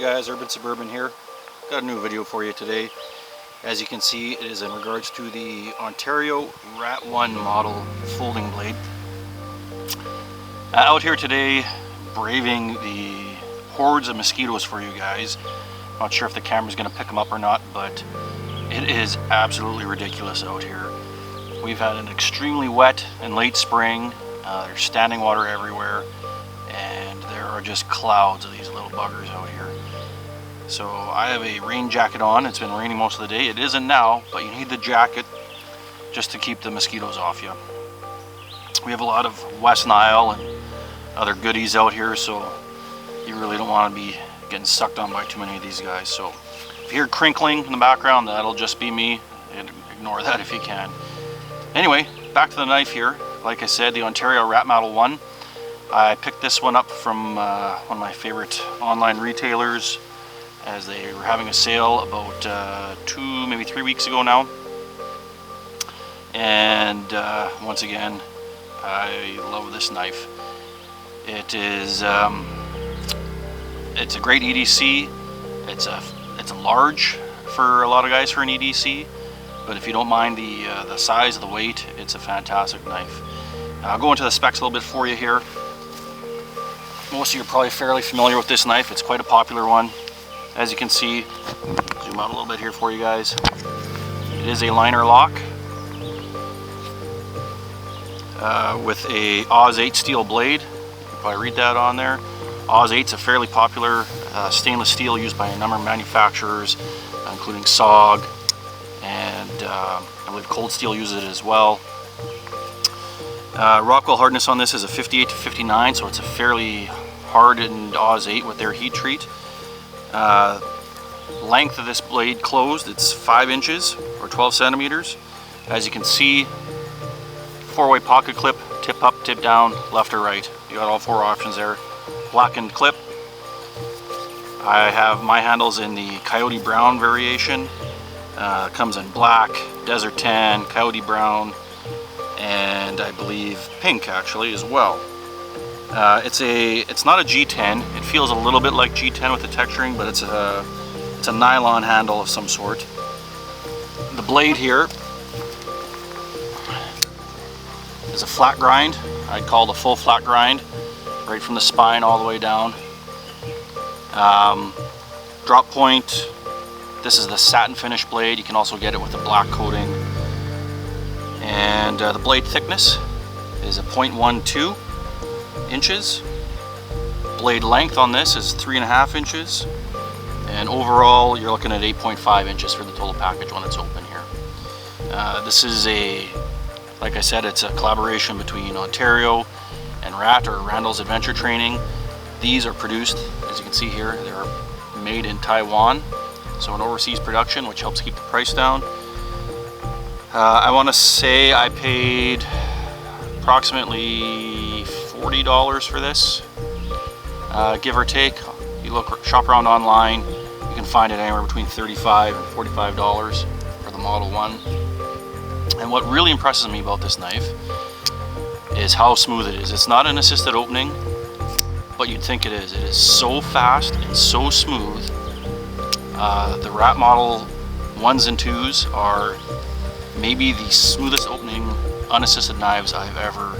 Hey guys, UrbanSuburban here. Got a new video for you today. As you can see, it is in regards to the Ontario Rat 1 model folding blade. Out here today, braving the hordes of mosquitoes for you guys. Not sure if the camera's going to pick them up or not, but it is absolutely ridiculous out here. We've had an extremely wet and late spring. There's standing water everywhere, and there are just clouds of these little buggers out here. So I have a rain jacket on. It's been raining most of the day. It isn't now, but you need the jacket just to keep the mosquitoes off you. We have a lot of West Nile and other goodies out here, so you really don't want to be getting sucked on by too many of these guys. So if you hear crinkling in the background, that'll just be me. Ignore that if you can. Anyway, back to the knife here. Like I said, the Ontario Rat Model 1. I picked this one up from one of my favorite online retailers, as they were having a sale about 2, maybe 3 weeks ago now. And once again, I love this knife. It is it's a great EDC. It's a large for a lot of guys for an EDC, but if you don't mind the size of the weight, it's a fantastic knife. I'll go into the specs a little bit for you here. Most of you are probably fairly familiar with this knife. It's quite a popular one. As you can see, zoom out a little bit here for you guys. It is a liner lock with a Oz 8 steel blade. You can probably read that on there. Oz 8 is a fairly popular stainless steel used by a number of manufacturers, including SOG, and I believe Cold Steel uses it as well. Rockwell hardness on this is a 58 to 59, so it's a fairly hardened Oz 8 with their heat treat. Length of this blade closed, it's 5 inches or 12 centimeters. As you can see, 4-way pocket clip, tip up, tip down, left or right. You got all 4 options there. Blackened clip. I have my handles in the Coyote Brown variation. Comes in black, desert tan, coyote brown, and I believe pink actually as well. It's not a G10. It feels a little bit like G10 with the texturing, but it's a nylon handle of some sort. The blade here is a flat grind. I'd call it a full flat grind, right from the spine all the way down. Drop point. This is the satin finish blade. You can also get it with a black coating. And the blade thickness is a 0.12 inches. Blade length on this is 3.5 inches. And overall, you're looking at 8.5 inches for the total package when it's open here. This is like I said, it's a collaboration between Ontario and RAT, or Randall's Adventure Training. These are produced, as you can see here, they're made in Taiwan. So an overseas production, which helps keep the price down. I want to say I paid approximately $40 for this, give or take. You shop around online, you can find it anywhere between $35 and $45 for the Model 1. And what really impresses me about this knife is how smooth it is. It's not an assisted opening, but you'd think it is. It is so fast and so smooth. The Rat Model 1s and 2s are maybe the smoothest opening unassisted knives I've ever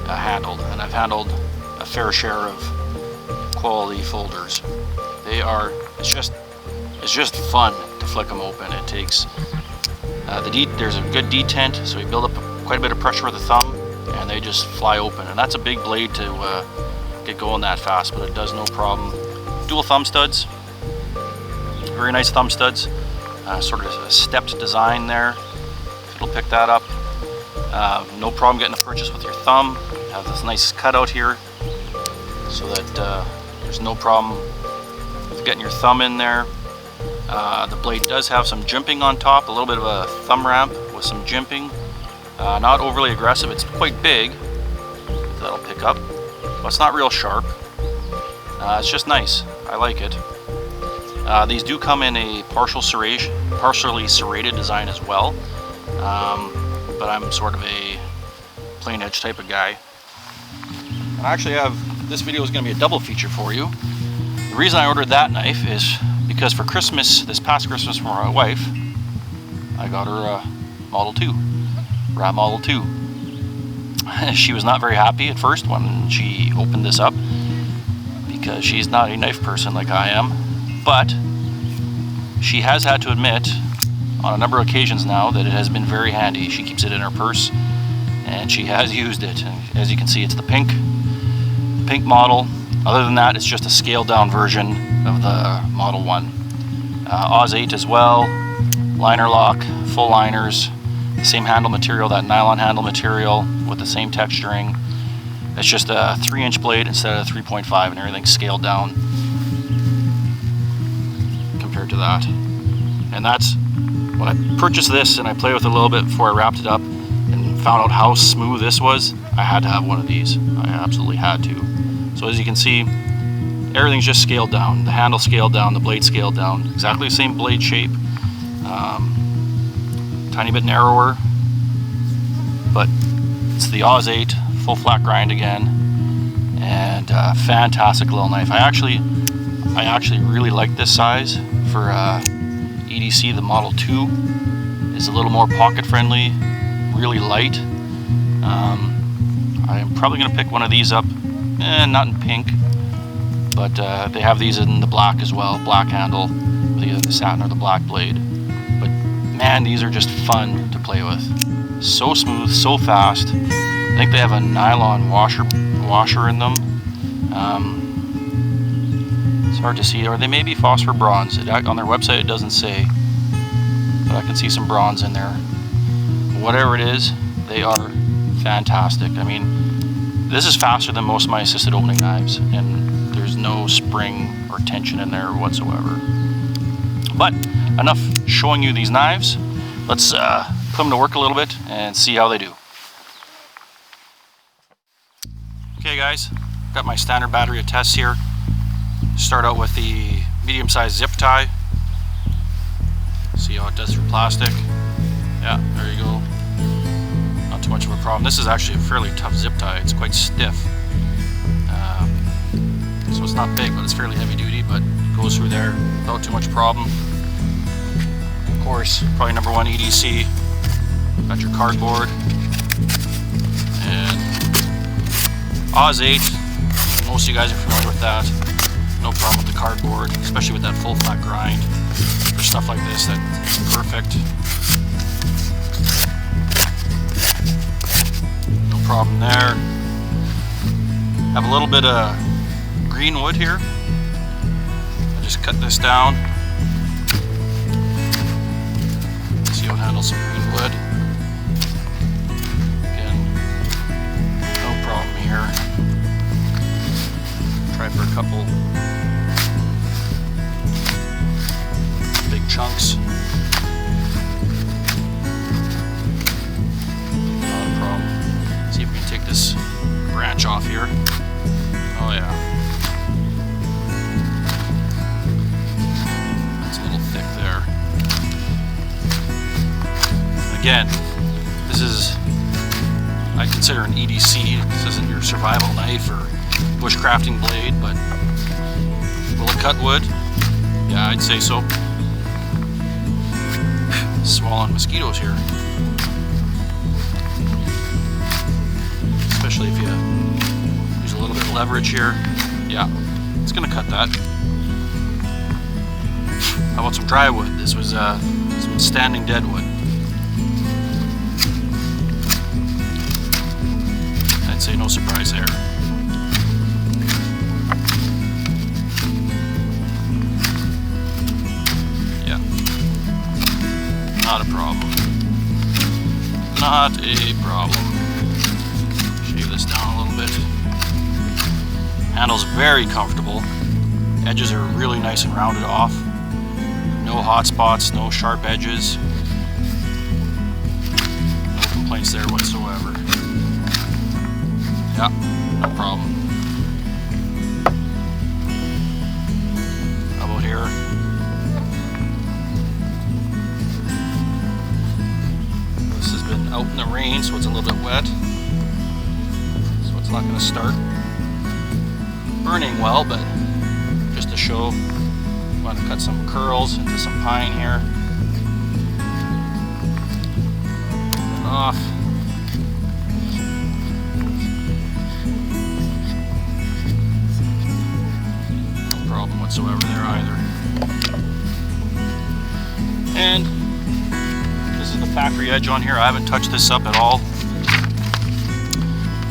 handled, and I've handled a fair share of quality folders. It's just fun to flick them open. It takes there's a good detent, so you build up quite a bit of pressure with the thumb, and they just fly open. And that's a big blade to get going that fast, but it does no problem. Dual thumb studs, very nice thumb studs. Sort of a stepped design there. It'll pick that up. No problem getting the purchase with your thumb. Have this nice cutout here, so that there's no problem with getting your thumb in there. The blade does have some jimping on top, a little bit of a thumb ramp with some jimping. Not overly aggressive. It's quite big. That'll pick up, but it's not real sharp. It's just nice. I like it. These do come in a partially serrated design as well, but I'm sort of a plain edge type of guy. And I actually have, this video is going to be a double feature for you. The reason I ordered that knife is because for Christmas, this past Christmas for my wife, I got her a Model 2, Rat Model 2. She was not very happy at first when she opened this up because she's not a knife person like I am, but she has had to admit on a number of occasions now that it has been very handy. She keeps it in her purse and she has used it. And as you can see, it's the pink model. Other than that, it's just a scaled down version of the Model 1. Oz 8 as well, liner lock, full liners, the same handle material, that nylon handle material with the same texturing. It's just a 3-inch blade instead of a 3.5 and everything's scaled down compared to that. And that's when I purchased this and I played with it a little bit before I wrapped it up and found out how smooth this was. I had to have one of these. I absolutely had to. So as you can see, everything's just scaled down. The handle scaled down, the blade scaled down. Exactly the same blade shape. Tiny bit narrower, but it's the Oz 8 full flat grind again, and fantastic little knife. I actually really like this size for EDC. The Model 2 is a little more pocket friendly, really light. I'm probably gonna pick one of these up, not in pink, but they have these in the black as well, black handle with either the satin or the black blade. But man, these are just fun to play with. So smooth, so fast. I think they have a nylon washer in them. It's hard to see, or they may be phosphor bronze. On their website it doesn't say, but I can see some bronze in there. Whatever it is, they are fantastic. I mean, this is faster than most of my assisted opening knives, and there's no spring or tension in there whatsoever. But enough showing you these knives. Let's put them to work a little bit and see how they do. Okay guys, got my standard battery of tests here. Start out with the medium-sized zip tie. See how it does through plastic. Yeah, there you go. Not too much of a problem. This is actually a fairly tough zip tie. It's quite stiff. So it's not big, but it's fairly heavy duty, but it goes through there without too much problem. Of course, probably number one, EDC. Got your cardboard. And Oz 8. Most of you guys are familiar with that. No problem with the cardboard, especially with that full flat grind. For stuff like this, that's perfect. No problem there. Have a little bit of green wood here. I just cut this down. See how it handles some green wood. Again, no problem here. Try for a couple big chunks. Not a problem. See if we can take this branch off here. Oh yeah. That's a little thick there. Again, this is, I consider an EDC. This isn't your survival knife or bushcrafting blade, but will it cut wood? Yeah, I'd say so. Swallowing mosquitoes here. Especially if you use a little bit of leverage here. Yeah, it's gonna cut that. How about some dry wood? This was some standing dead wood. I'd say no surprise there. Yeah, not a problem. Not a problem. Shave this down a little bit. Handle's very comfortable. Edges are really nice and rounded off. No hot spots, no sharp edges. No complaints there whatsoever. Yeah, no problem. How about here? This has been out in the rain, so it's a little bit wet. So it's not going to start burning well, but just a show. I'm going to cut some curls into some pine here. Get off. No problem whatsoever there either. And this is the factory edge on here. I haven't touched this up at all.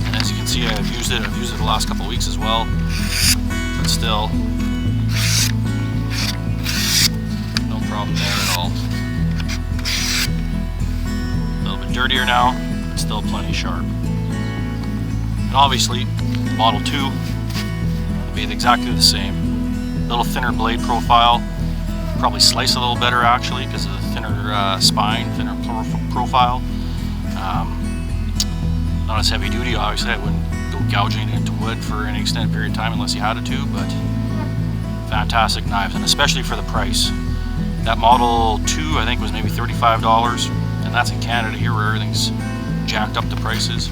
And as you can see, I've used it the last couple of weeks as well. But still, no problem there at all. A little bit dirtier now, but still plenty sharp. And obviously, Model 2 will be exactly the same. A little thinner blade profile. Probably slice a little better actually because of the thinner spine, thinner profile. Not as heavy duty, obviously. I wouldn't go gouging it into wood for any extended period of time unless you had to, but fantastic knives, and especially for the price. That Model 2 I think was maybe $35, and that's in Canada here where everything's jacked up the prices.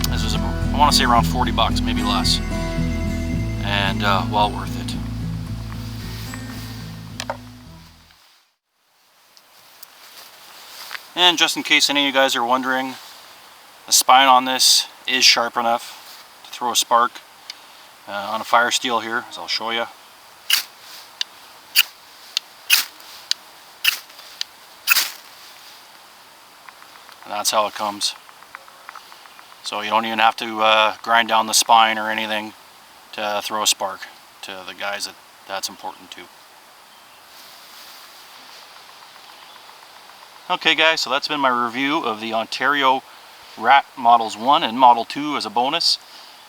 This was, I want to say, around 40 bucks, maybe less, and well worth it. And just in case any of you guys are wondering, the spine on this is sharp enough to throw a spark on a fire steel here, as I'll show you. And that's how it comes. So you don't even have to grind down the spine or anything to throw a spark to the guys that's important to. Okay guys, so that's been my review of the Ontario Rat Models 1 and Model 2 as a bonus.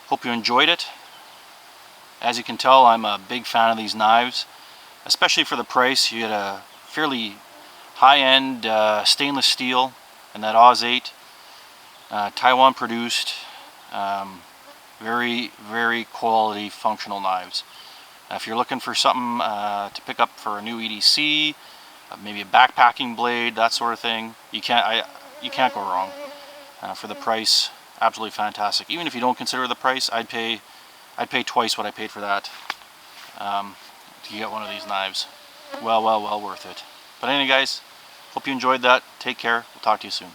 Hope you enjoyed it. As you can tell, I'm a big fan of these knives, especially for the price. You get a fairly high-end stainless steel and that Oz 8, Taiwan produced, very, very quality functional knives. If you're looking for something to pick up for a new EDC, maybe a backpacking blade, that sort of thing, you can't go wrong. For the price, absolutely fantastic. Even if you don't consider the price, I'd pay twice what I paid for that to get one of these knives. Well worth it. But anyway guys, hope you enjoyed that. Take care. We'll talk to you soon.